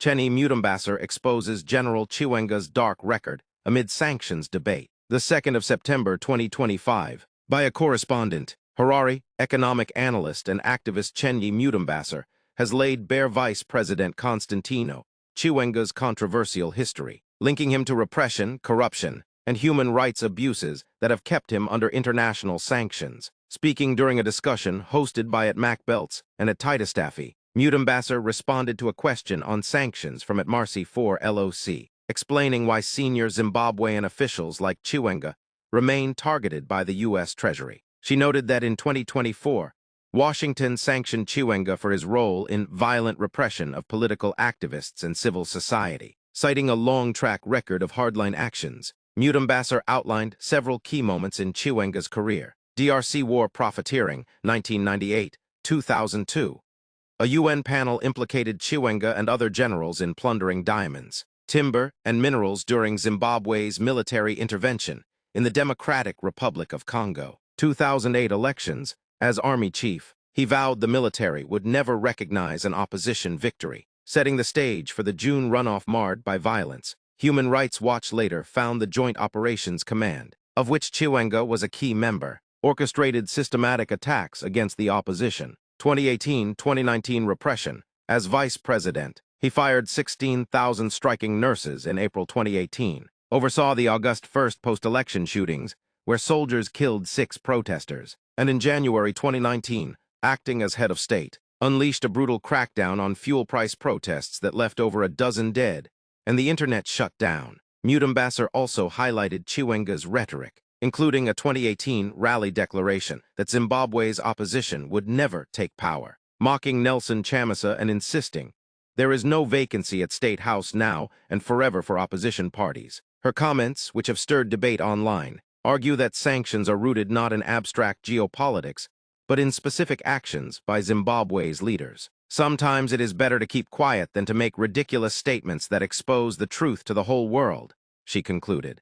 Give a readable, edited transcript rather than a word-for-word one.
Mutambasser exposes General Chiwenga's dark record amid sanctions debate. The 2nd of September 2025, by a correspondent, Harare, economic analyst and activist Mutambasser has laid bare Vice President Constantino Chiwenga's controversial history, linking him to repression, corruption, and human rights abuses that have kept him under international sanctions. Speaking during a discussion hosted by at Macbelts and at Taitastafi, Mutambasser responded to a question on sanctions from at Marcy 4 LOC, explaining why senior Zimbabwean officials like Chiwenga remain targeted by the U.S. Treasury. She noted that in 2024, Washington sanctioned Chiwenga for his role in violent repression of political activists and civil society. Citing a long track record of hardline actions, Mutambasser outlined several key moments in Chiwenga's career. DRC War Profiteering, 1998, 2002. A UN panel implicated Chiwenga and other generals in plundering diamonds, timber, and minerals during Zimbabwe's military intervention in the Democratic Republic of Congo. 2008 elections, as army chief, he vowed the military would never recognize an opposition victory, setting the stage for the June runoff marred by violence. Human Rights Watch later found the Joint Operations Command, of which Chiwenga was a key member, orchestrated systematic attacks against the opposition. 2018-2019 repression. As vice president, he fired 16,000 striking nurses in April 2018, oversaw the August 1st post-election shootings, where soldiers killed 6 protesters, and in January 2019, acting as head of state, unleashed a brutal crackdown on fuel price protests that left over a dozen dead, and the internet shut down. Mutambasser also highlighted Chiwenga's rhetoric, including a 2018 rally declaration that Zimbabwe's opposition would never take power, mocking NELSONCHAMISA and insisting, "There is no vacancy at State House now and forever for opposition parties." Her comments, which have stirred debate online, argue that sanctions are rooted not in abstract geopolitics, but in specific actions by Zimbabwe's leaders. Sometimes it is better to keep quiet than to make ridiculous statements that expose the truth to the whole world, she concluded.